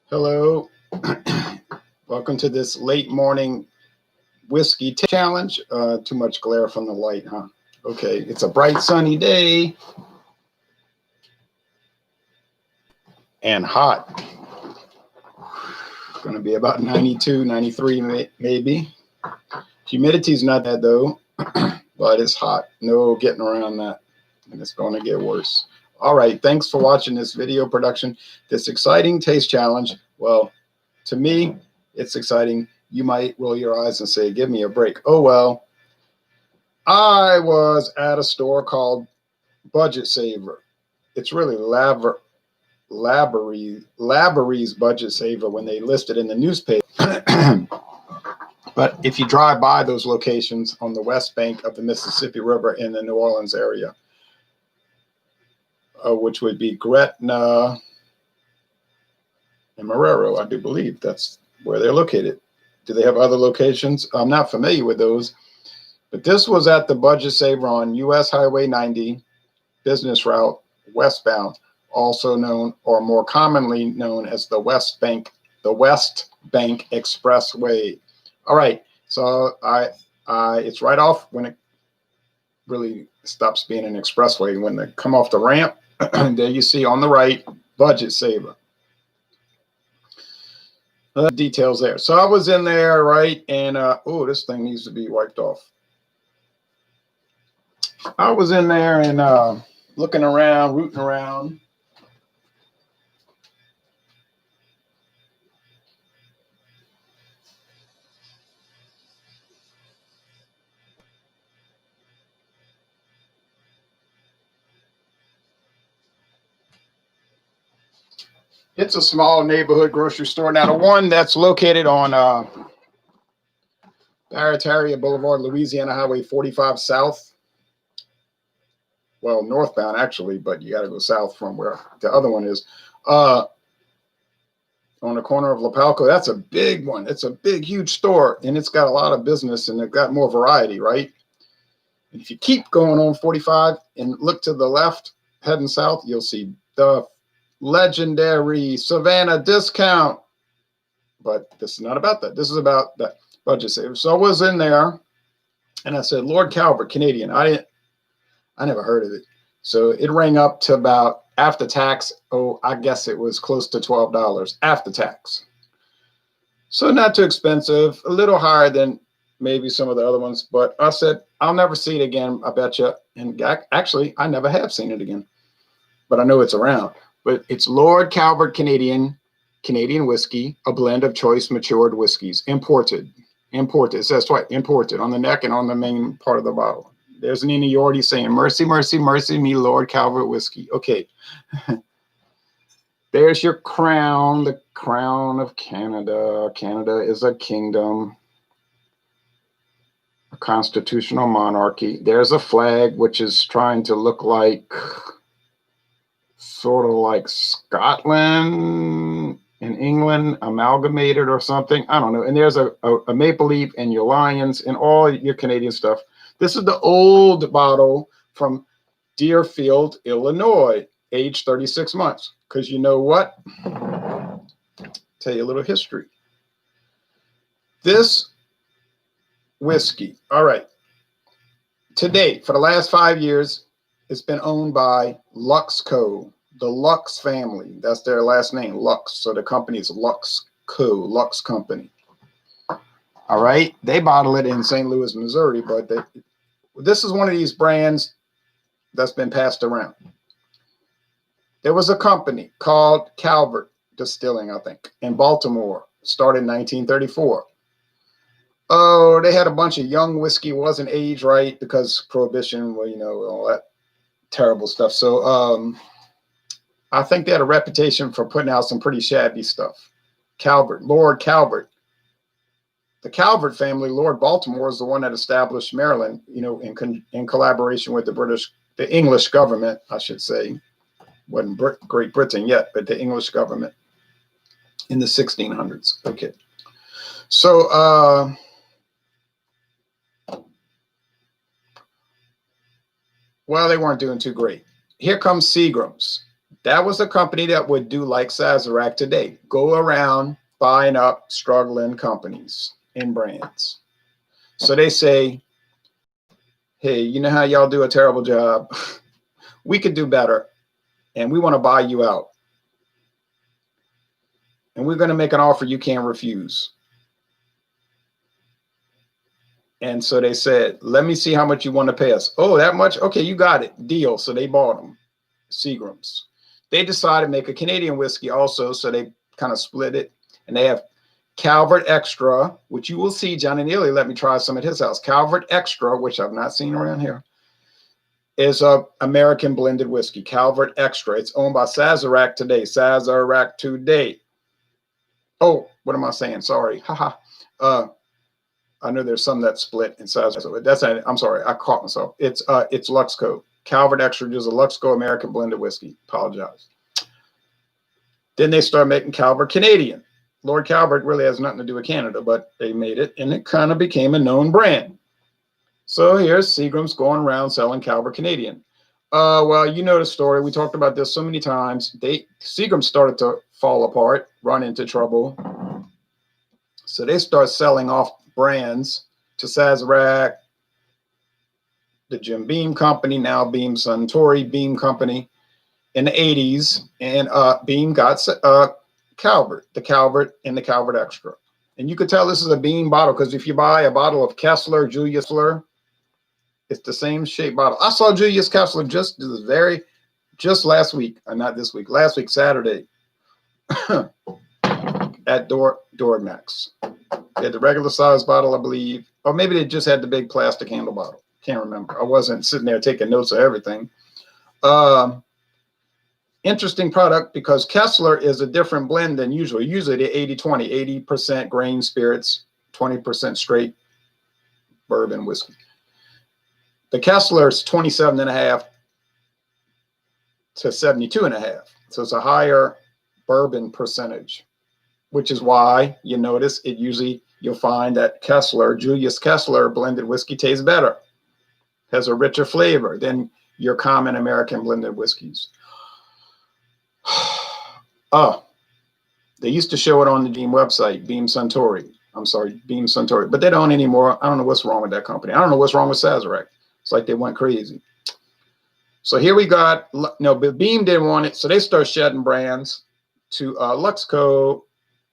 Hello. Welcome to this late morning whiskey challenge. Too much glare from the light, huh? Okay, it's a bright sunny day and hot. Going to be about 92, 93 maybe. Humidity's not that though, but it's hot. No getting around that, and it's going to get worse. All right, thanks for watching this video production, this exciting taste challenge. Well, to me, it's exciting. You might roll your eyes and say, give me a break. Oh, well, I was at a store called Budget Saver. It's really Labourie's Budget Saver when they listed in the newspaper. But if you drive by those locations on the west bank of the Mississippi River in the New Orleans area, which would be Gretna and Marrero, I do believe that's where they're located. Do they have other locations? I'm not familiar with those, but this was at the Budget Saver on US Highway 90, business route westbound, also known or more commonly known as the West Bank Expressway. All right, so it's right off when it really stops being an expressway. When they come off the ramp, there you see on the right, Budget Saver. Details there. So I was in there, right, and oh, this thing needs to be wiped off. I was in there and looking around, rooting around. It's a small neighborhood grocery store. Now, the one that's located on Barataria Boulevard, Louisiana Highway 45 South. Well, northbound, actually, but you got to go south from where the other one is. On the corner of Lapalco, that's a big one. It's a big, huge store, and it's got a lot of business, and it's got more variety, right? And if you keep going on 45 and look to the left, heading south, you'll see the legendary Savannah discount. But this is not about that. This is about that Budget Saver. So I was in there, and I said, Lord Calvert, Canadian. I never heard of it. So it rang up to about after tax. Oh, I guess it was close to $12 after tax. So not too expensive, a little higher than maybe some of the other ones. But I said, I'll never see it again, I bet you. And actually, I never have seen it again. But I know it's around. But it's Lord Calvert Canadian whiskey, a blend of choice matured whiskeys, imported. It says twice, imported on the neck and on the main part of the bottle. There's an you already saying, mercy, mercy, mercy me, Lord Calvert whiskey. Okay. There's your crown, the crown of Canada. Canada is a kingdom, a constitutional monarchy. There's a flag, which is trying to look like sort of like Scotland and England amalgamated or something. I don't know. And there's a maple leaf and your lions and all your Canadian stuff. This is the old bottle from Deerfield, Illinois, age 36 months. Because you know what? Tell you a little history. This whiskey, all right, to date, for the last 5 years, it's been owned by Luxco, the Luxe family. That's their last name, Luxe. So the company is Luxco, Luxe Company. All right. They bottle it in St. Louis, Missouri, but this is one of these brands that's been passed around. There was a company called Calvert Distilling, I think, in Baltimore, started in 1934. Oh, they had a bunch of young whiskey, wasn't aged right because Prohibition, well, you know, all that terrible stuff. So I think they had a reputation for putting out some pretty shabby stuff. Calvert, Lord Calvert. The Calvert family, Lord Baltimore, is the one that established Maryland, you know, in collaboration with the English government, I should say. Wasn't Great Britain yet, but the English government in the 1600s. Okay. So Well, they weren't doing too great. Here comes Seagram's. That was a company that would do like Sazerac today, go around buying up struggling companies and brands. So they say, hey, you know how y'all do a terrible job? We could do better, and we want to buy you out. And we're going to make an offer you can't refuse. And so they said, let me see how much you want to pay us. Oh, that much? Okay, you got it. Deal. So they bought them, Seagram's. They decided to make a Canadian whiskey also, so they kind of split it. And they have Calvert Extra, which you will see. Johnny Neely let me try some at his house. Calvert Extra, which I've not seen around here, is a American blended whiskey. Calvert Extra. It's owned by Sazerac today. Sazerac today. Oh, what am I saying? Sorry. Haha. I know there's some that split in size. That's I'm sorry, I caught myself. It's Luxco. Calvert Extra is a Luxco American blended whiskey. Apologize. Then they start making Calvert Canadian. Lord Calvert really has nothing to do with Canada, but they made it, and it kind of became a known brand. So here's Seagram's going around selling Calvert Canadian. Well, you know the story. We talked about this so many times. Seagram's started to fall apart, run into trouble. So they start selling off brands to Sazerac, the Jim Beam Company, now Beam Suntory Beam Company in the 80s. And Beam got Calvert, the Calvert and the Calvert Extra. And you could tell this is a Beam bottle because if you buy a bottle of Kessler, Julius Kessler, it's the same shape bottle. I saw Julius Kessler just last week, not this week, last week, Saturday, at Dormax. They had the regular size bottle, I believe, or maybe they just had the big plastic handle bottle. Can't remember. I wasn't sitting there taking notes of everything. Interesting product because Kessler is a different blend than usual. Usually the 80-20, 80% grain spirits, 20% straight bourbon whiskey. The Kessler is 27.5 to 72.5. So it's a higher bourbon percentage, which is why you notice it usually you'll find that Kessler, Julius Kessler blended whiskey tastes better, has a richer flavor than your common American blended whiskeys. They used to show it on the Beam website, Beam Suntory. I'm sorry, Beam Suntory, but they don't anymore. I don't know what's wrong with that company. I don't know what's wrong with Sazerac. It's like they went crazy. So here we got, no, but Beam didn't want it, so they start shedding brands to Luxco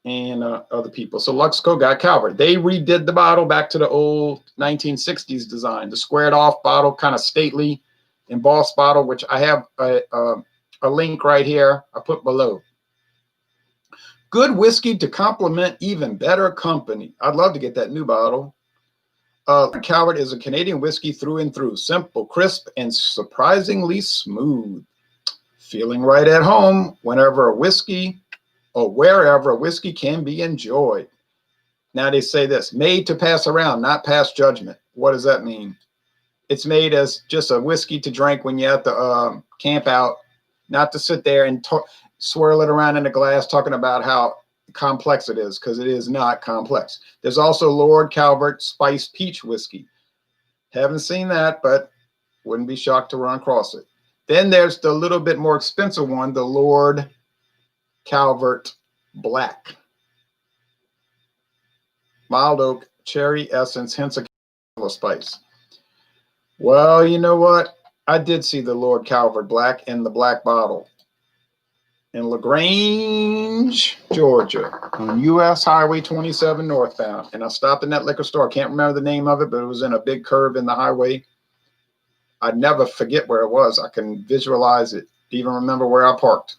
and other people. So Luxco got Calvert. They redid the bottle back to the old 1960s design, the squared off bottle, kind of stately embossed bottle, which I have a link right here. I put below. Good whiskey to complement even better company. I'd love to get that new bottle. Calvert is a Canadian whiskey through and through. Simple, crisp, and surprisingly smooth. Feeling right at home whenever a whiskey or wherever a whiskey can be enjoyed. Now they say this, made to pass around, not pass judgment. What does that mean? It's made as just a whiskey to drink when you're at the camp out, not to sit there and swirl it around in a glass talking about how complex it is, because it is not complex. There's also Lord Calvert Spiced Peach Whiskey. Haven't seen that, but wouldn't be shocked to run across it. Then there's the little bit more expensive one, the Lord Calvert Black. Mild oak, cherry essence, hints of spice. Well, you know what? I did see the Lord Calvert Black in the black bottle in LaGrange, Georgia, on US Highway 27 northbound. And I stopped in that liquor store. I can't remember the name of it, but it was in a big curve in the highway. I'd never forget where it was. I can visualize it, even remember where I parked.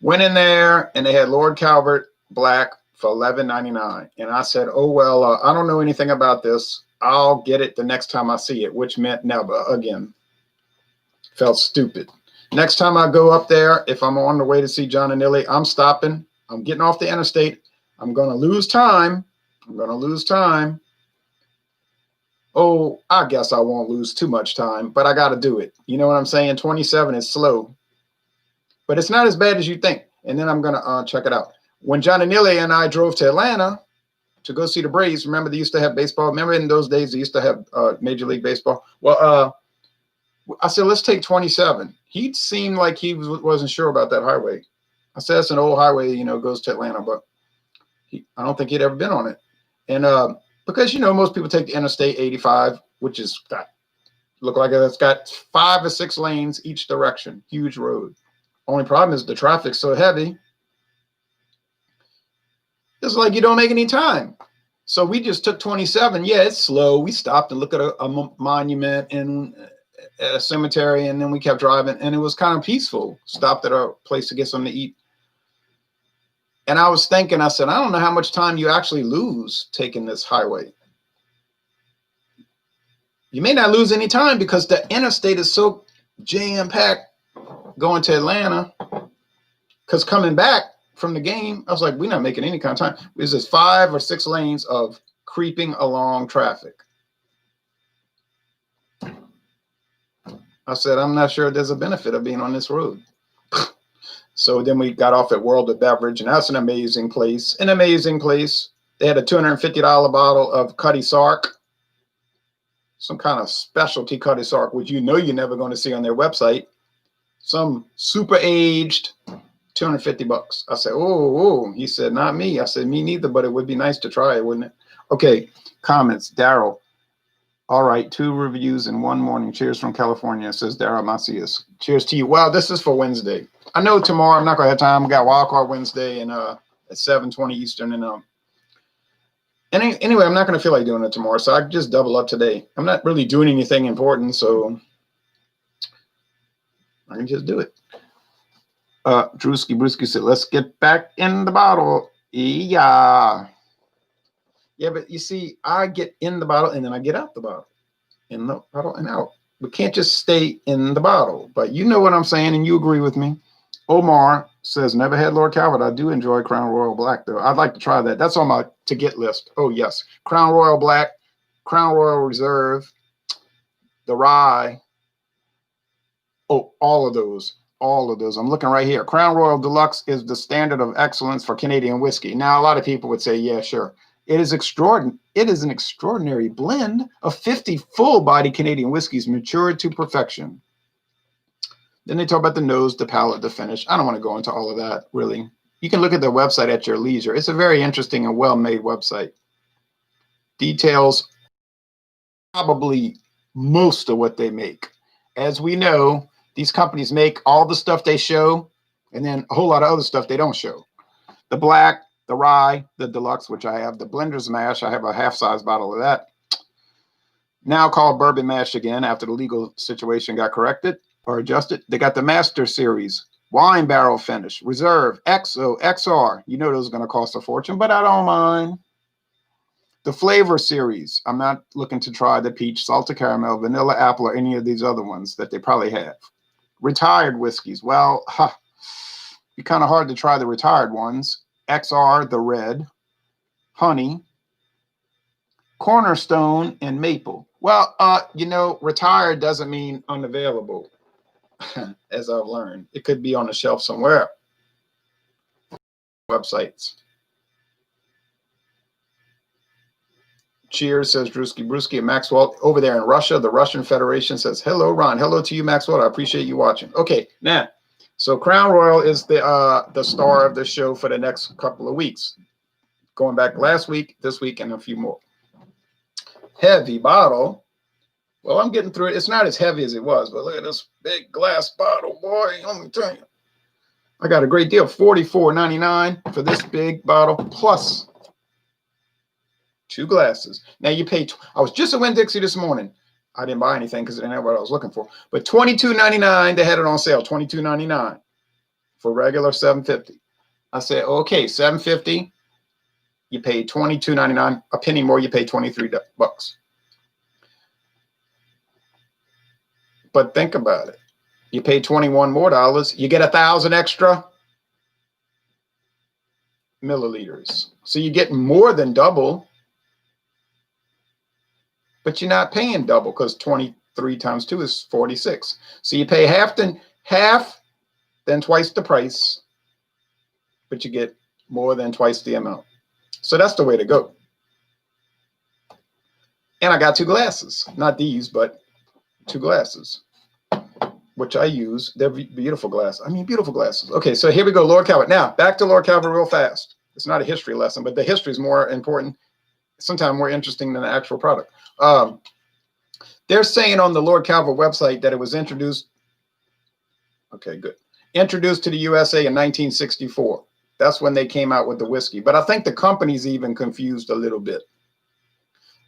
Went in there, and they had Lord Calvert Black for $11.99. And I said, oh, well, I don't know anything about this. I'll get it the next time I see it, which meant never again. Felt stupid. Next time I go up there, if I'm on the way to see John and Nilly, I'm stopping. I'm getting off the interstate. I'm going to lose time. Oh, I guess I won't lose too much time, but I got to do it. You know what I'm saying? 27 is slow, but it's not as bad as you think. And then I'm going to check it out. When John and Nilly and I drove to Atlanta to go see the Braves, remember they used to have baseball? Remember in those days they used to have Major League Baseball? Well, I said, let's take 27. He seemed like he wasn't sure about that highway. I said, that's an old highway, you know, goes to Atlanta, but I don't think he'd ever been on it. And because, you know, most people take the Interstate 85, which is got, look like it's got 5 or 6 lanes each direction, huge road. Only problem is the traffic's so heavy. It's like you don't make any time. So we just took 27. Yeah, it's slow. We stopped and looked at a monument and a cemetery, and then we kept driving, and it was kind of peaceful. Stopped at a place to get something to eat. And I was thinking, I said, I don't know how much time you actually lose taking this highway. You may not lose any time because the interstate is so jam-packed going to Atlanta. Because coming back from the game, I was like, we're not making any kind of time. There's just 5 or 6 lanes of creeping along traffic. I said, I'm not sure there's a benefit of being on this road. So then we got off at World of Beverage, and that's an amazing place. An amazing place. They had a $250 bottle of Cutty Sark, some kind of specialty Cutty Sark, which you know you're never going to see on their website. Some super aged, $250. I said, oh. He said, not me. I said, me neither, but it would be nice to try it, wouldn't it? Okay, comments. Daryl. All right, 2 reviews in one morning. Cheers from California, says Daryl Macias. Cheers to you. Wow, this is for Wednesday. I know tomorrow I'm not going to have time. We got Wildcard Wednesday and at 7:20 Eastern. And anyway, I'm not going to feel like doing it tomorrow, so I just double up today. I'm not really doing anything important, so I can just do it. Drewski said, let's get back in the bottle. Yeah. Yeah, but you see, I get in the bottle and then I get out the bottle. In the bottle and out. We can't just stay in the bottle. But you know what I'm saying, and you agree with me. Omar says, never had Lord Calvert. I do enjoy Crown Royal Black, though. I'd like to try that. That's on my to-get list. Oh, yes. Crown Royal Black, Crown Royal Reserve, the Rye. Oh, all of those. All of those. I'm looking right here. Crown Royal Deluxe is the standard of excellence for Canadian whiskey. Now, a lot of people would say, yeah, sure. It is extraordinary. It is an extraordinary blend of 50 full-body Canadian whiskeys matured to perfection. Then they talk about the nose, the palate, the finish. I don't want to go into all of that, really. You can look at their website at your leisure. It's a very interesting and well-made website. Details probably most of what they make. As we know, these companies make all the stuff they show, and then a whole lot of other stuff they don't show. The black, the rye, the deluxe, which I have, the blender's mash. I have a half-size bottle of that. Now called bourbon mash again after the legal situation got corrected or adjusted. They got the master series, wine barrel finish, reserve, XO, XR. You know those are going to cost a fortune, but I don't mind. The flavor series. I'm not looking to try the peach, salted caramel, vanilla apple, or any of these other ones that they probably have. Retired whiskeys. Well, be kind of hard to try the retired ones. XR, the red, honey, cornerstone, and maple. Well, you know, retired doesn't mean unavailable, as I've learned. It could be on the shelf somewhere. Websites. Cheers, says Drewski Brewski and Maxwell. Over there in Russia, the Russian Federation says, hello, Ron. Hello to you, Maxwell. I appreciate you watching. Okay, now, so Crown Royal is the star of the show for the next couple of weeks. Going back last week, this week, and a few more. Heavy bottle. Well, I'm getting through it. It's not as heavy as it was, but look at this big glass bottle, boy. Let me tell you. I got a great deal, $44.99 for this big bottle, plus 2 glasses. Now you pay, I was just at Winn-Dixie this morning. I didn't buy anything because I didn't have what I was looking for. But $22.99, they had it on sale, $22.99 for regular $7.50. I said, okay, $7.50. You pay $22.99. A penny more, you pay $23. But think about it. You pay $21 more, you get 1,000 extra milliliters. So you get more than double. But you're not paying double because 23 times 2 is 46. So you pay half, then twice the price, but you get more than twice the amount. So that's the way to go. And I got 2 glasses. Not these, but 2 glasses. which I use. They're beautiful glass. I mean, beautiful glasses. Okay, so here we go, Lord Calvert. Now, back to Lord Calvert real fast. It's not a history lesson, but the history is more important, sometimes more interesting than the actual product. They're saying on the Lord Calvert website that it was introduced. Okay, good. Introduced to the USA in 1964. That's when they came out with the whiskey. But I think the company's even confused a little bit.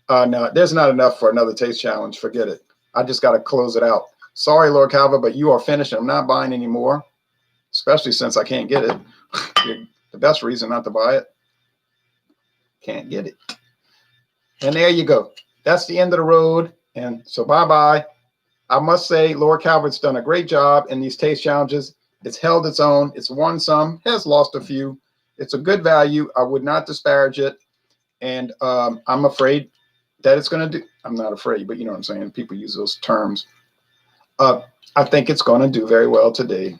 No, there's not enough for another taste challenge. Forget it. I just got to close it out. Sorry, Lord Calvert, but you are finished. I'm not buying any more, especially since I can't get it. The best reason not to buy it. Can't get it. And there you go. That's the end of the road. And so bye-bye. I must say, Lord Calvert's done a great job in these taste challenges. It's held its own. It's won some, has lost a few. It's a good value. I would not disparage it. And I'm afraid that it's going to do. I'm not afraid, but you know what I'm saying. People use those terms. I think it's going to do very well today.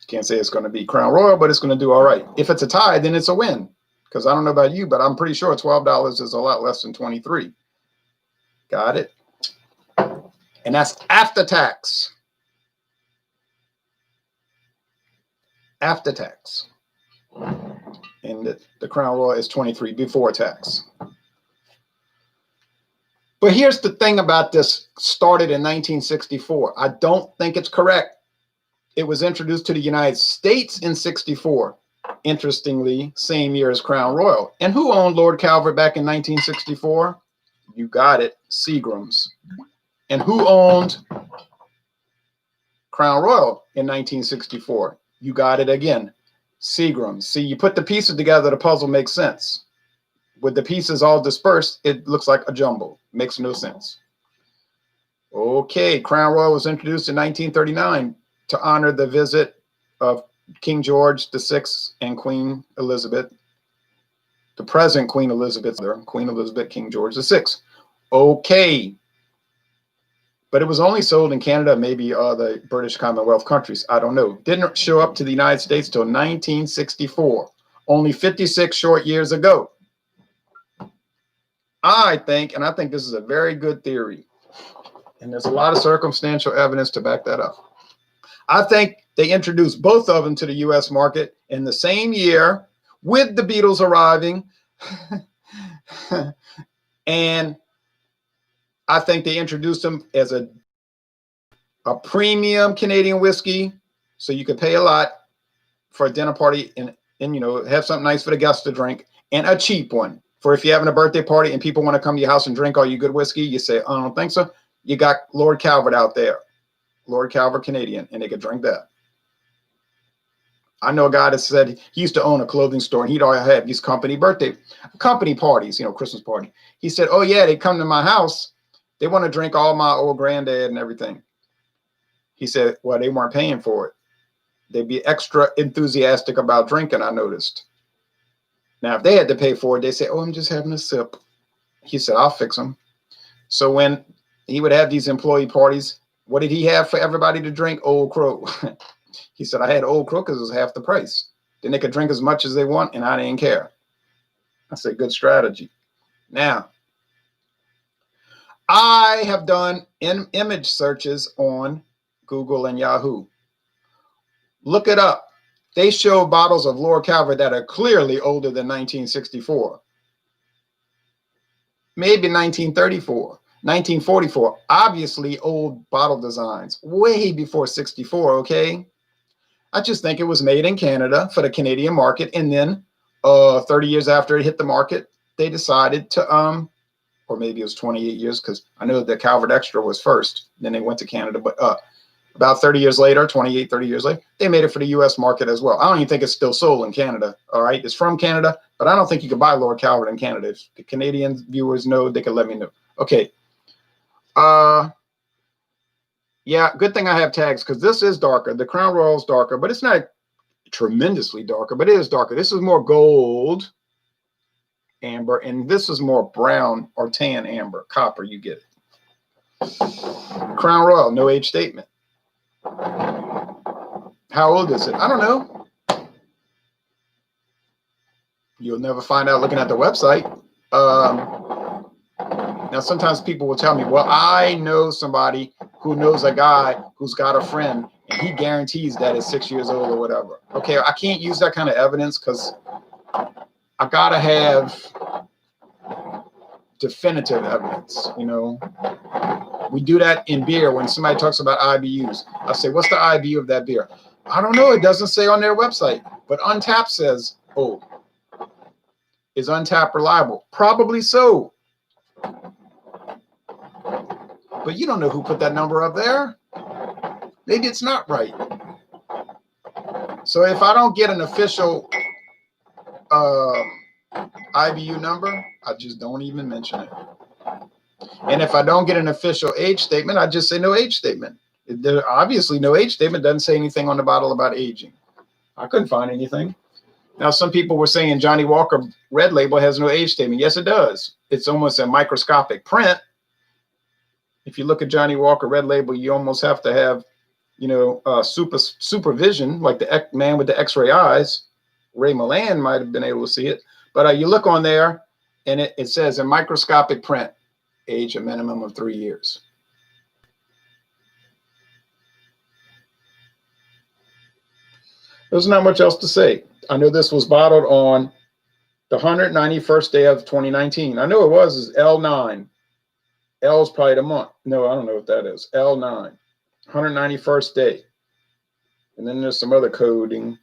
Can't say it's going to be Crown Royal, but it's going to do all right. If it's a tie, then it's a win. Because I don't know about you, but I'm pretty sure $12 is a lot less than 23. Got it? And that's after tax. After tax. And the Crown Royal is 23 before tax. But here's the thing about this, started in 1964. I don't think it's correct. It was introduced to the United States in 64. Interestingly, same year as Crown Royal. And who owned Lord Calvert back in 1964? You got it, Seagram's. And who owned Crown Royal in 1964? You got it again, Seagram's. See, you put the pieces together, the puzzle makes sense. With the pieces all dispersed, it looks like a jumble. Makes no sense. Okay, Crown Royal was introduced in 1939 to honor the visit of King George VI and Queen Elizabeth. The present Queen Elizabeth, Queen Elizabeth, King George VI. Okay. But it was only sold in Canada, maybe the British Commonwealth countries. I don't know. Didn't show up to the United States till 1964. Only 56 short years ago. I think, and I think this is a very good theory, and there's a lot of circumstantial evidence to back that up. I think they introduced both of them to the U.S. market in the same year with the Beatles arriving. And I think they introduced them as a premium Canadian whiskey, so you could pay a lot for a dinner party and you know, have something nice for the guests to drink, and a cheap one for if you're having a birthday party and people want to come to your house and drink all your good whiskey. You say, I don't think so. You got Lord Calvert out there, Lord Calvert Canadian, and they could drink that. I know a guy that said he used to own a clothing store, and he'd always have these company parties, you know, Christmas party. He said, oh yeah, they come to my house. They want to drink all my old granddad and everything. He said, well, they weren't paying for it. They'd be extra enthusiastic about drinking, I noticed. Now, if they had to pay for it, they say, oh, I'm just having a sip. He said, I'll fix them. So when he would have these employee parties, what did he have for everybody to drink? Old Crow. He said, I had Old Crow because it was half the price. Then they could drink as much as they want, and I didn't care. I said, good strategy. Now, I have done image searches on Google and Yahoo. Look it up. They show bottles of Lord Calvert that are clearly older than 1964. Maybe 1934, 1944. Obviously old bottle designs, way before 64, okay? I just think it was made in Canada for the Canadian market, and then 30 years after it hit the market, they decided to, or maybe it was 28 years, because I know that Calvert Extra was first, then they went to Canada, but about 30 years later, 28, 30 years later, they made it for the U.S. market as well. I don't even think it's still sold in Canada, all right? It's from Canada, but I don't think you can buy Lord Calvert in Canada. If the Canadian viewers know, they can let me know. Okay. Yeah, good thing I have tags, because this is darker. The Crown Royal is darker, but it's not tremendously darker, but it is darker. This is more gold amber, and this is more brown or tan amber, copper, you get it. Crown Royal, no age statement. How old is it? I don't know. You'll never find out looking at the website. Now, sometimes people will tell me, well, I know somebody who knows a guy who's got a friend and he guarantees that it's 6 years old or whatever. Okay, I can't use that kind of evidence because I gotta have definitive evidence. You know, we do that in beer when somebody talks about IBUs. I say, what's the IBU of that beer? I don't know. It doesn't say on their website, but Untappd says, oh, is Untappd reliable? Probably so. But you don't know who put that number up there. Maybe it's not right. So if I don't get an official IBU number, I just don't even mention it. And if I don't get an official age statement, I just say no age statement. There obviously no age statement doesn't say anything on the bottle about aging. I couldn't find anything. Now, some people were saying Johnny Walker Red Label has no age statement. Yes, it does. It's almost a microscopic print. If you look at Johnny Walker Red Label, you almost have to have, you know, supervision, like the man with the X-ray eyes. Ray Milan might have been able to see it. But you look on there, and it says in microscopic print, age a minimum of 3 years. There's not much else to say. I know this was bottled on the 191st day of 2019. I know it was is L9. L is probably the month. No, I don't know what that is. L9, 191st day. And then there's some other coding.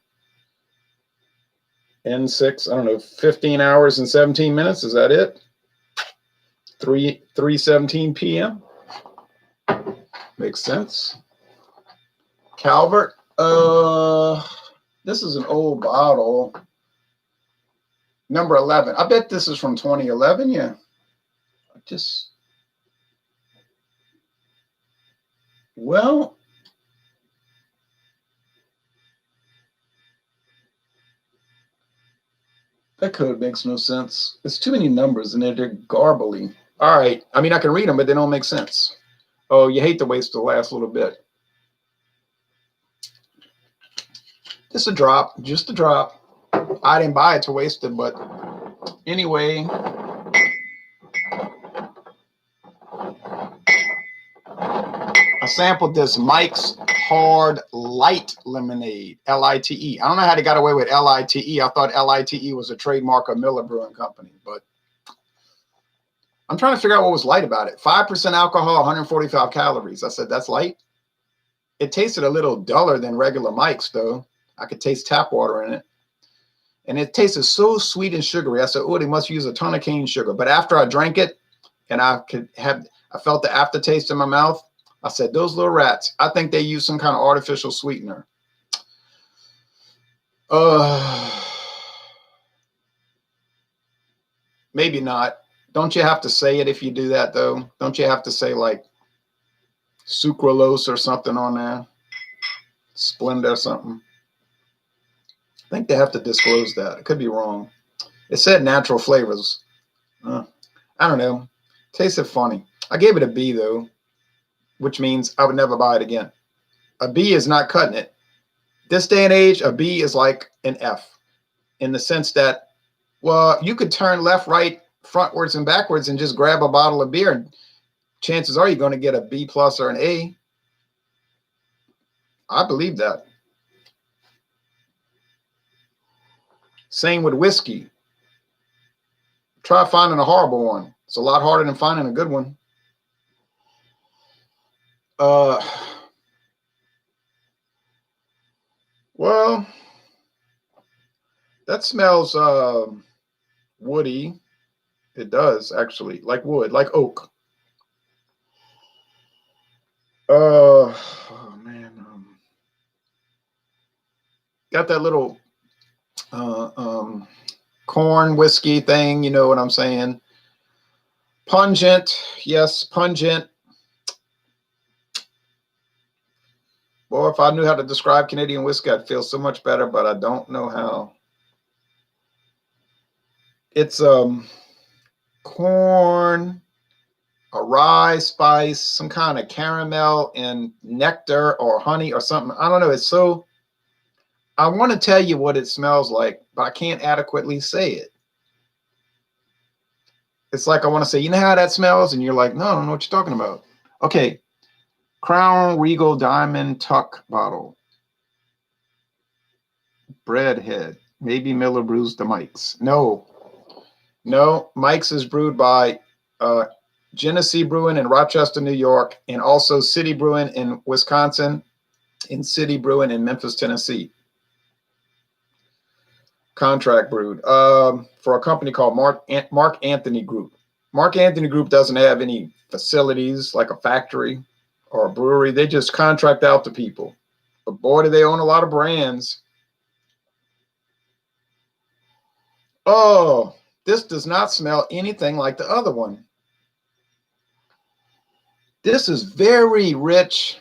N6, I don't know, 15 hours and 17 minutes. Is that it? 3:17 p.m. Makes sense. Calvert. This is an old bottle. Number 11. I bet this is from 2011. Yeah. Well, that code makes no sense. It's too many numbers and they're garbly. All right. I mean, I can read them, but they don't make sense. Oh, you hate to waste the last little bit. Just a drop, just a drop. I didn't buy it to waste it, but anyway. I sampled this Mike's Hard Light Lemonade, L-I-T-E. I don't know how they got away with L-I-T-E. I thought L-I-T-E was a trademark of Miller Brewing Company, but I'm trying to figure out what was light about it. 5% alcohol, 145 calories. I said, that's light. It tasted a little duller than regular Mike's, though. I could taste tap water in it. And it tasted so sweet and sugary. I said, oh, they must use a ton of cane sugar. But after I drank it and I felt the aftertaste in my mouth, I said, those little rats, I think they use some kind of artificial sweetener. Maybe not. Don't you have to say it if you do that, though? Don't you have to say, like, sucralose or something on there? Splenda or something? I think they have to disclose that. It could be wrong. It said natural flavors. I don't know. Tasted funny. I gave it a B, though, which means I would never buy it again. A B is not cutting it. This day and age, a B is like an F in the sense that, well, you could turn left, right, frontwards, and backwards and just grab a bottle of beer, and chances are you're going to get a B plus or an A. I believe that. Same with whiskey. Try finding a horrible one. It's a lot harder than finding a good one. Well, that smells woody. It does, actually, like wood, like oak. Oh man, got that little corn whiskey thing, you know what I'm saying? Pungent, yes, pungent. Well, if I knew how to describe Canadian whiskey, I'd feel so much better, but I don't know how. It's corn, a rye spice, some kind of caramel and nectar or honey or something. I don't know. It's so, I want to tell you what it smells like, but I can't adequately say it. It's like I want to say, you know how that smells? And you're like, no, I don't know what you're talking about. Okay. Crown Regal Diamond Tuck bottle. Breadhead. Maybe Miller brews the Mike's. No. Mike's is brewed by Genesee Brewing in Rochester, New York, and also City Brewing in Wisconsin, and City Brewing in Memphis, Tennessee. Contract brewed for a company called Mark Anthony Group. Mark Anthony Group doesn't have any facilities like a factory or a brewery. They just contract out to people. But boy, do they own a lot of brands. Oh, this does not smell anything like the other one. This is very rich.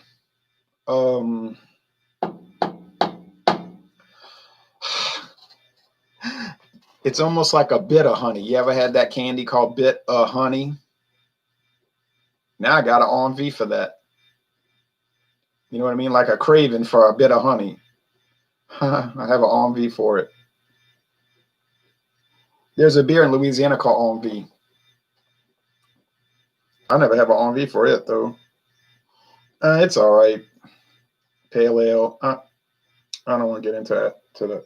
It's almost like a bit of honey. You ever had that candy called bit of honey? Now I got an envy for that. You know what I mean? Like a craving for a bit of honey. I have an envy for it. There's a beer in Louisiana called envy. I never have an envy for it though. It's all right. Pale ale. I don't want to get into that.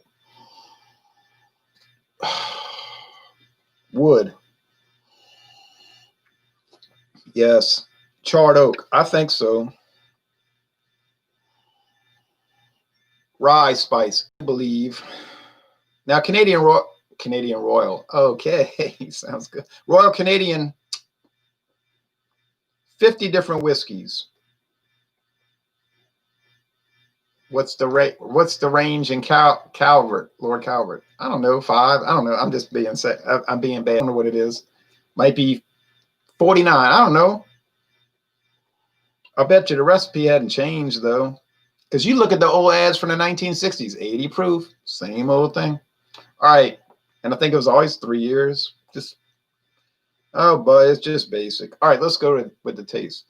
Wood. Yes. Charred oak. I think so. Rye spice, I believe. Now, Canadian Royal. Okay, sounds good. Royal Canadian, 50 different whiskeys. What's the range in Calvert, Lord Calvert? I don't know, 5. I don't know. I'm just being I'm being bad. I don't know what it is. Might be 49. I don't know. I bet you the recipe hadn't changed though. Because you look at the old ads from the 1960s, 80 proof, same old thing. All right. And I think it was always 3 years. But it's just basic. All right, let's go with the taste.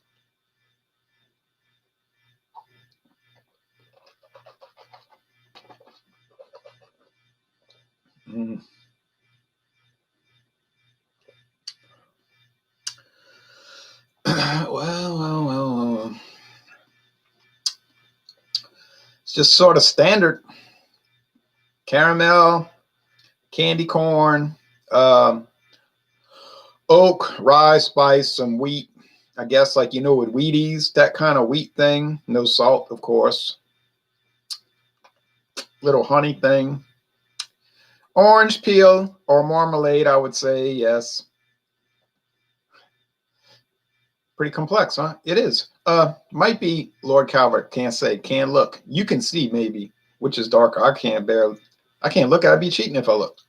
Well. It's just sort of standard. Caramel, candy corn, oak, rye, spice, some wheat. I guess like, with Wheaties, that kind of wheat thing. No salt, of course. Little honey thing. Orange peel or marmalade, I would say, yes. Pretty complex, huh? It is. Might be Lord Calvert. Can't say. Can't look. You can see maybe, which is darker. I can't look. I'd be cheating if I looked.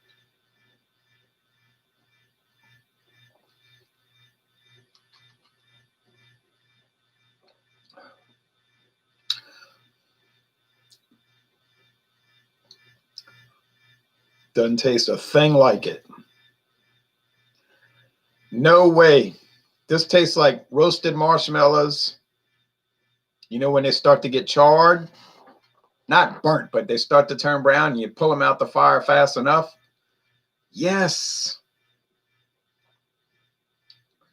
Doesn't taste a thing like it. No way. This tastes like roasted marshmallows. When they start to get charred, not burnt, but they start to turn brown and you pull them out the fire fast enough. Yes.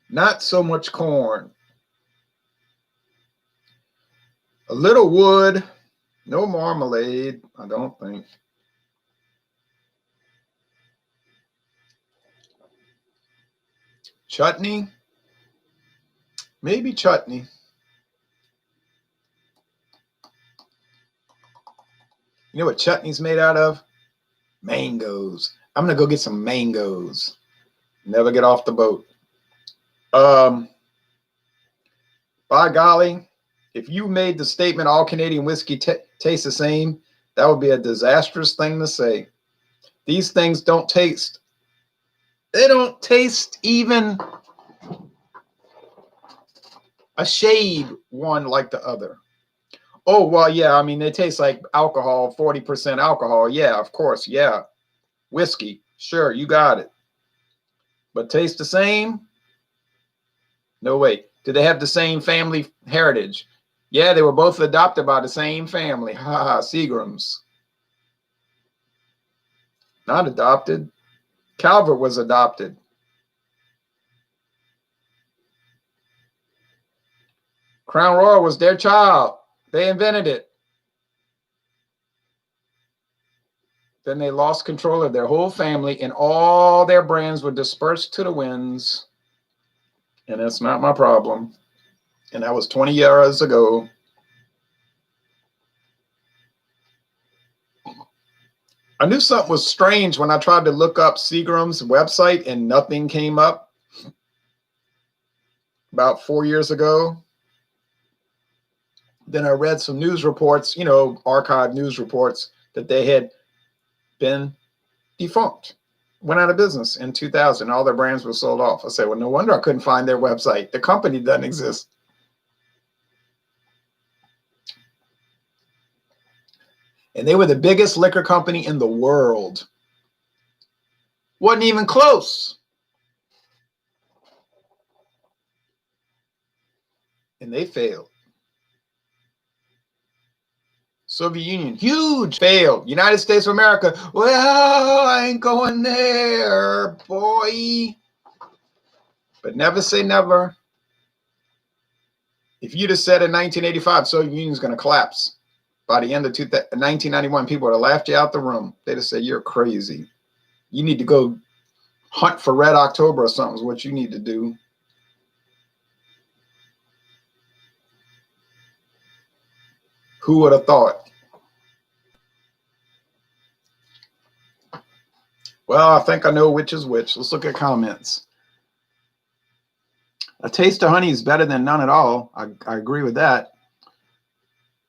Not so much corn. A little wood. No marmalade, I don't think. Chutney? Maybe chutney. You know what chutney's made out of? Mangoes. I'm going to go get some mangoes. Never get off the boat. By golly, if you made the statement all Canadian whiskey tastes the same, that would be a disastrous thing to say. These things don't taste. They don't taste even a shade one like the other. Oh, well, yeah, I mean, they taste like alcohol, 40% alcohol. Yeah, of course, yeah. Whiskey, sure, you got it. But taste the same? No way. Do they have the same family heritage? Yeah, they were both adopted by the same family. Ha ha, Seagrams. Not adopted. Calvert was adopted. Crown Royal was their child. They invented it. Then they lost control of their whole family, and all their brands were dispersed to the winds. And that's not my problem. And that was 20 years ago. I knew something was strange when I tried to look up Seagram's website and nothing came up about 4 years ago. Then I read some news reports, you know, archived news reports, that they had been defunct, went out of business in 2000. All their brands were sold off. I said, well, no wonder I couldn't find their website. The company doesn't exist. And they were the biggest liquor company in the world. Wasn't even close. And they failed. Soviet Union, huge, failed. United States of America, well, I ain't going there, boy. But never say never. If you'd have said in 1985, Soviet Union's going to collapse, by the end of 1991, people would have laughed you out the room. They'd have said, you're crazy. You need to go hunt for Red October or something is what you need to do. Who would have thought? Well, I think I know which is which. Let's look at comments. A taste of honey is better than none at all. I agree with that,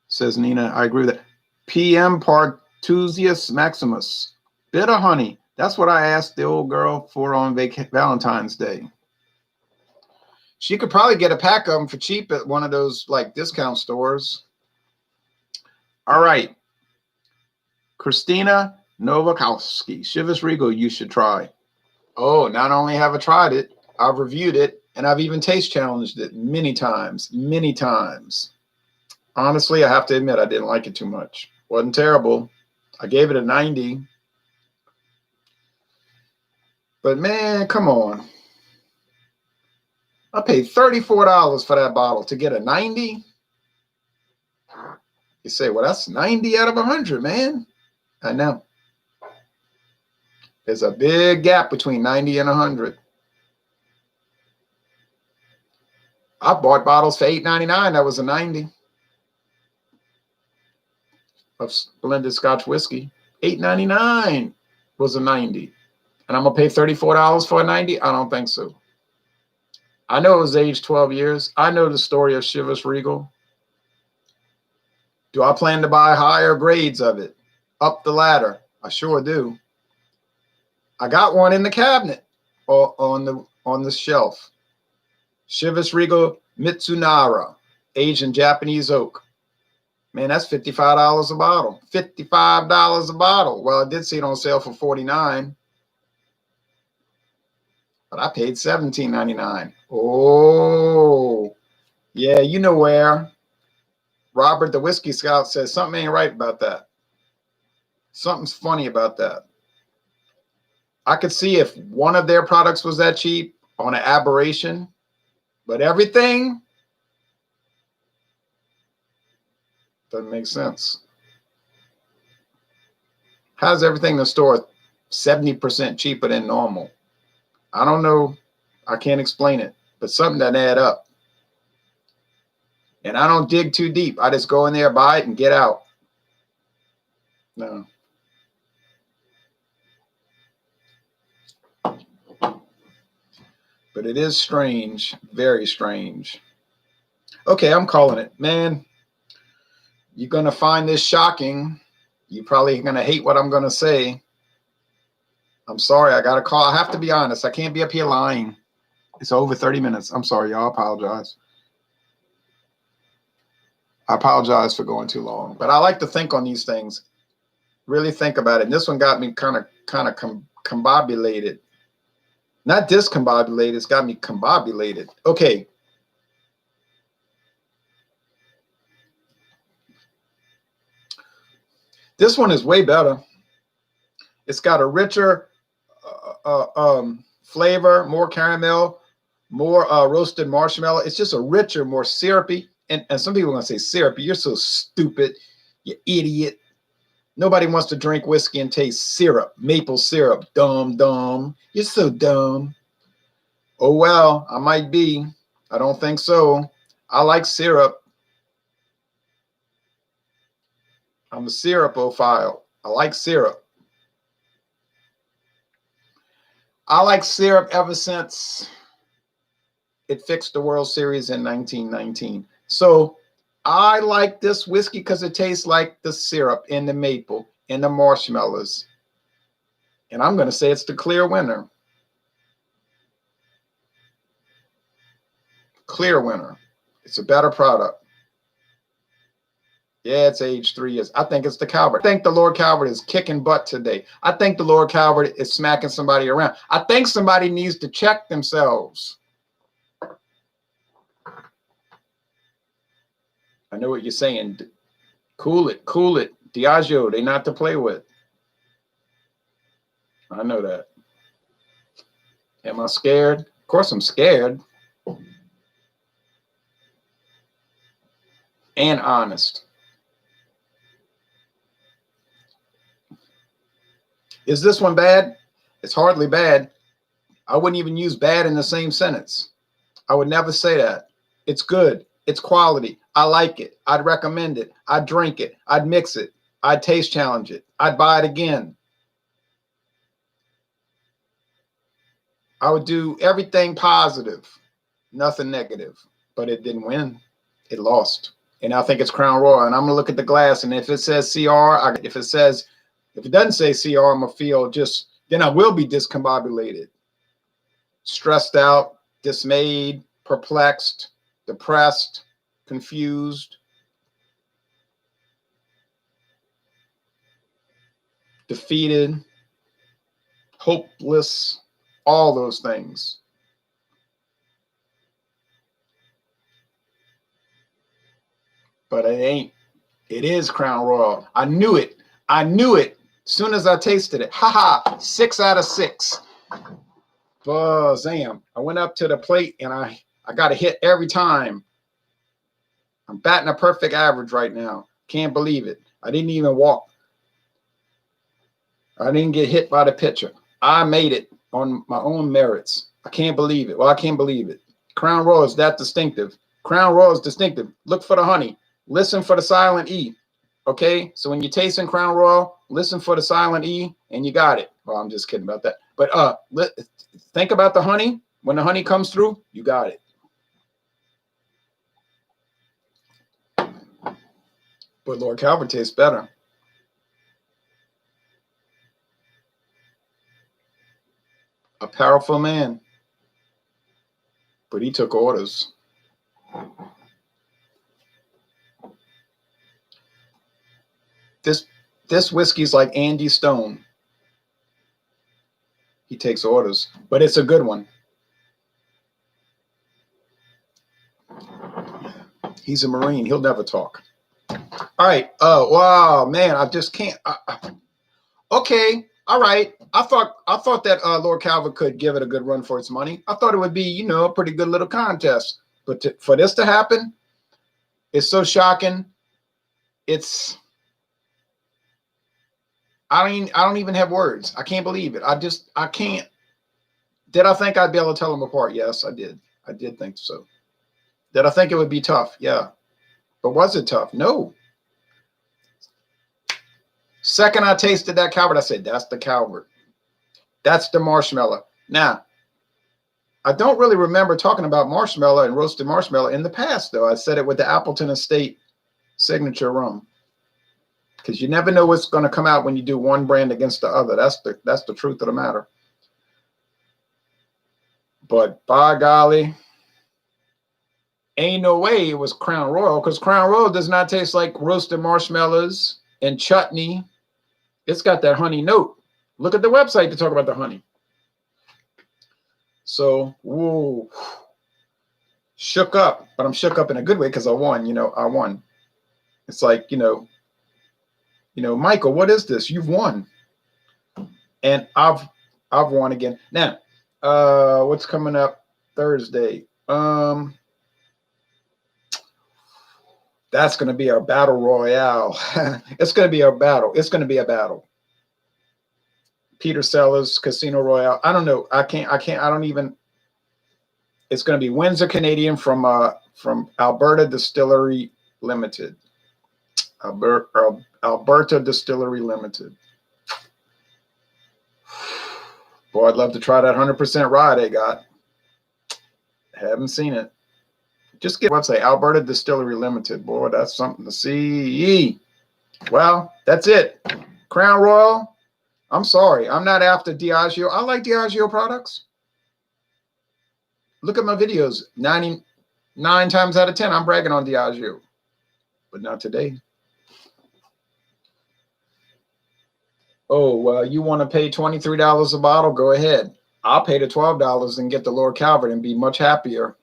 says Nina. I agree with that. PM Partusius Maximus. Bitter honey. That's what I asked the old girl for on Valentine's Day. She could probably get a pack of them for cheap at one of those like discount stores. All right. Christina Novakowski. Chivas Regal, you should try. Oh, not only have I tried it, I've reviewed it, and I've even taste challenged it many times, many times. Honestly, I have to admit, I didn't like it too much. Wasn't terrible. I gave it a 90. But man, come on. I paid $34 for that bottle to get a 90. You say, well, that's 90 out of 100, man. I know. There's a big gap between 90 and 100. I bought bottles for $8.99. That was a 90 of blended Scotch whiskey. $8.99 was a 90. And I'm going to pay $34 for a 90? I don't think so. I know it was aged 12 years. I know the story of Chivas Regal. Do I plan to buy higher grades of it? Up the ladder? I sure do. I got one in the cabinet or on the shelf. Chivas Regal Mitsunara, aged in Japanese oak. Man, that's $55 a bottle. $55 a bottle. Well, I did see it on sale for $49. But I paid $17.99. Oh, yeah, you know where. Robert the Whiskey Scout says something ain't right about that. Something's funny about that. I could see if one of their products was that cheap on an aberration, but everything doesn't make sense. How's everything in the store 70% cheaper than normal? I don't know. I can't explain it, but something doesn't add up. And I don't dig too deep. I just go in there, buy it, and get out. No. But it is strange, very strange. Okay, I'm calling it. Man, you're going to find this shocking. You're probably going to hate what I'm going to say. I'm sorry, I got to call. I have to be honest. I can't be up here lying. It's over 30 minutes. I'm sorry, y'all. I apologize. I apologize for going too long. But I like to think on these things. Really think about it. And this one got me kind of combobulated. Not discombobulated. It's got me combobulated. Okay. This one is way better. It's got a richer flavor, more caramel, more roasted marshmallow. It's just a richer, more syrupy. and some people are going to say syrup. You're so stupid, you idiot. Nobody wants to drink whiskey and taste syrup, maple syrup. Dumb. You're so dumb. Oh, well, I might be. I don't think so. I like syrup. I'm a syrupophile. I like syrup. I like syrup ever since it fixed the World Series in 1919. So I like this whiskey because it tastes like the syrup and the maple and the marshmallows. And I'm going to say it's the clear winner. Clear winner. It's a better product. Yeah, it's aged 3 years. I think it's the Calvert. I think the Lord Calvert is kicking butt today. I think the Lord Calvert is smacking somebody around. I think somebody needs to check themselves. I know what you're saying. Cool it. Diageo, they not to play with. I know that. Am I scared? Of course I'm scared. And honest. Is this one bad? It's hardly bad. I wouldn't even use bad in the same sentence. I would never say that. It's good. It's quality. I like it. I'd recommend it. I'd drink it. I'd mix it. I'd taste challenge it. I'd buy it again. I would do everything positive, nothing negative. But it didn't win. It lost. And I think it's Crown Royal. And I'm going to look at the glass. And if it says CR, if it doesn't say CR, I'm going to feel then I will be discombobulated, stressed out, dismayed, perplexed, depressed, confused, defeated, hopeless, all those things. But it ain't. It is Crown Royal. I knew it. As soon as I tasted it. 6 out of 6. Buzz-am. I went up to the plate and I got a hit every time. I'm batting a perfect average right now. Can't believe it. I didn't even walk. I didn't get hit by the pitcher. I made it on my own merits. I can't believe it. Well, I can't believe it. Crown Royal is that distinctive. Crown Royal is distinctive. Look for the honey. Listen for the silent E. Okay? So when you're tasting Crown Royal, listen for the silent E and you got it. Well, I'm just kidding about that. But think about the honey. When the honey comes through, you got it. But Lord Calvert tastes better. A powerful man. But he took orders. This whiskey's like Andy Stone. He takes orders, but it's a good one. He's a Marine. He'll never talk. All right. Oh, wow, man. I just can't. Okay. All right. I thought that Lord Calvert could give it a good run for its money. I thought it would be, a pretty good little contest. But for this to happen, it's so shocking. I don't even have words. I can't believe it. I can't. Did I think I'd be able to tell them apart? Yes, I did. I did think so. Did I think it would be tough? Yeah. But was it tough? No. Second I tasted that Calvert, I said, that's the Calvert. That's the marshmallow. Now, I don't really remember talking about marshmallow and roasted marshmallow in the past, though. I said it with the Appleton Estate signature rum. Because you never know what's going to come out when you do one brand against the other. That's the truth of the matter. But by golly, ain't no way it was Crown Royal, because Crown Royal does not taste like roasted marshmallows and chutney. It's got that honey note. Look at the website to talk about the honey. So, whoa, shook up, but I'm shook up in a good way because I won. I won. It's like, Michael, what is this? You've won, and I've won again. Now, what's coming up Thursday? That's going to be our battle royale. It's going to be our battle. It's going to be a battle. Peter Sellers, Casino Royale. I don't know. I don't even. It's going to be Windsor Canadian from Alberta Distillery Limited. Alberta Distillery Limited. Boy, I'd love to try that 100% rye they got. Haven't seen it. Just get website, Alberta Distillery Limited. Boy, that's something to see. Well, that's it. Crown Royal. I'm sorry. I'm not after Diageo. I like Diageo products. Look at my videos. 99 times out of 10, I'm bragging on Diageo. But not today. Oh, well, you want to pay $23 a bottle? Go ahead. I'll pay the $12 and get the Lord Calvert and be much happier.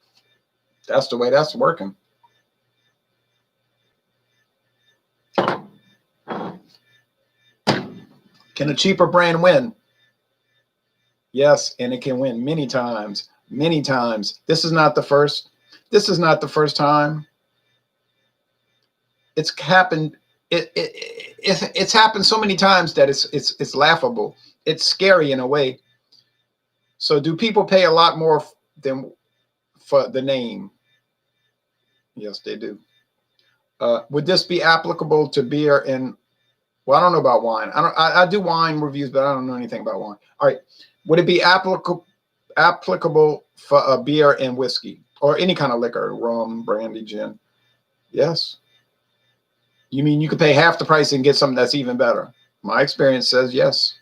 That's the way that's working. Can a cheaper brand win? Yes, and it can win many times. Many times. This is not the first. This is not the first time. It's happened. It's happened so many times that it's laughable. It's scary in a way. So do people pay a lot more than for the name? Yes, they do. Would this be applicable to beer and, well, I don't know about wine. I do wine reviews, but I don't know anything about wine. All right. Would it be applicable for a beer and whiskey or any kind of liquor, rum, brandy, gin? Yes. You mean you could pay half the price and get something that's even better? My experience says yes.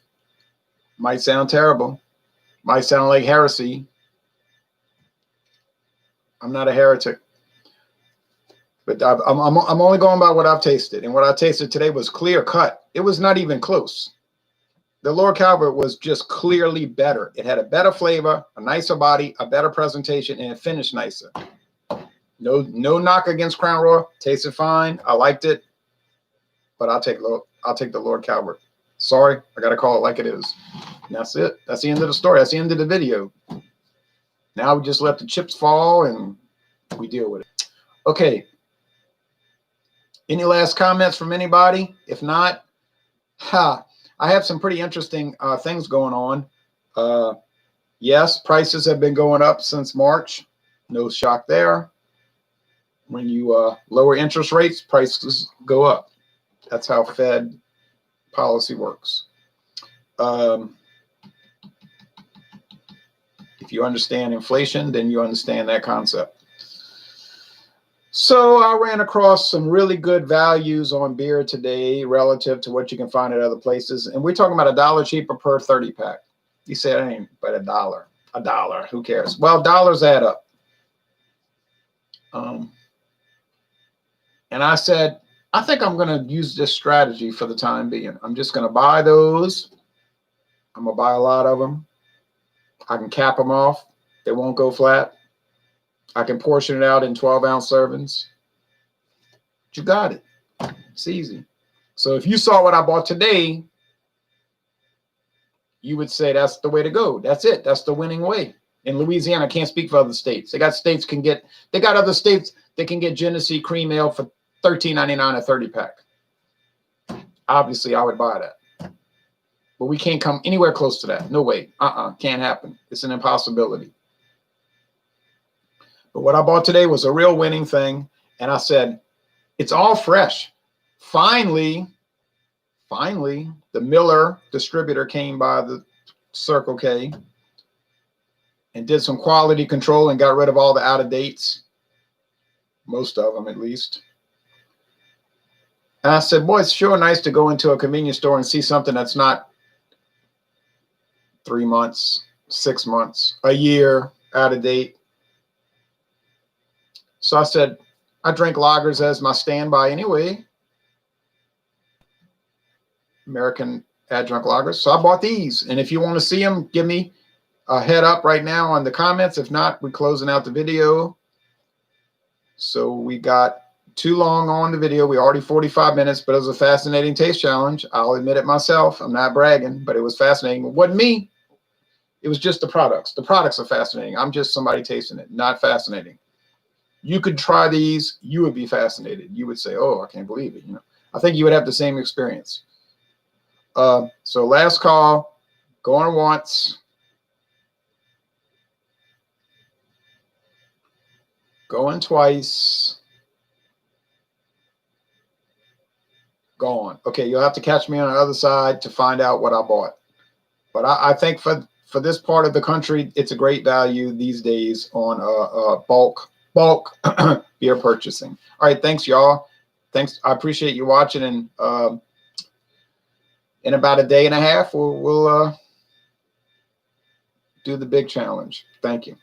Might sound terrible. Might sound like heresy. I'm not a heretic. But I'm only going by what I've tasted. And what I tasted today was clear cut. It was not even close. The Lord Calvert was just clearly better. It had a better flavor, a nicer body, a better presentation, and it finished nicer. No knock against Crown Royal. Tasted fine. I liked it. But I'll take the Lord Calvert. Sorry, I got to call it like it is. And that's it. That's the end of the story. That's the end of the video. Now we just let the chips fall and we deal with it. Okay. Any last comments from anybody? If not, I have some pretty interesting things going on. Yes, prices have been going up since March. No shock there. When you lower interest rates, prices go up. That's how Fed policy works. If you understand inflation, then you understand that concept. So I ran across some really good values on beer today relative to what you can find at other places. And we're talking about $1 cheaper per 30 pack. You said, it ain't but $1. $1. Who cares? Well, dollars add up. And I said, I think I'm going to use this strategy for the time being. I'm just going to buy those. I'm going to buy a lot of them. I can cap them off. They won't go flat. I can portion it out in 12-ounce servings. You got it. It's easy. So if you saw what I bought today, you would say that's the way to go. That's it. That's the winning way. In Louisiana, I can't speak for other states. They got other states that can get Genesee cream ale for $13.99 a 30 pack. Obviously, I would buy that. But we can't come anywhere close to that. No way. Can't happen. It's an impossibility. But what I bought today was a real winning thing. And I said, it's all fresh. Finally, the Miller distributor came by the Circle K and did some quality control and got rid of all the out of dates. Most of them, at least. And I said, boy, it's sure nice to go into a convenience store and see something that's not 3 months, 6 months, a year out of date. So I said, I drink lagers as my standby anyway. American adjunct lagers. So I bought these. And if you want to see them, give me a head up right now on the comments. If not, we're closing out the video. So we got too long on the video. We're already 45 minutes, but it was a fascinating taste challenge. I'll admit it myself. I'm not bragging, but it was fascinating. It wasn't me. It was just the products. The products are fascinating. I'm just somebody tasting it. Not fascinating. You could try these. You would be fascinated. You would say, "Oh, I can't believe it." I think you would have the same experience. So last call, going once, going twice, gone. Okay, you'll have to catch me on the other side to find out what I bought. But I think for this part of the country, it's a great value these days on bulk beer purchasing. All right, thanks, y'all. Thanks. I appreciate you watching. And in about a day and a half, we'll do the big challenge. Thank you.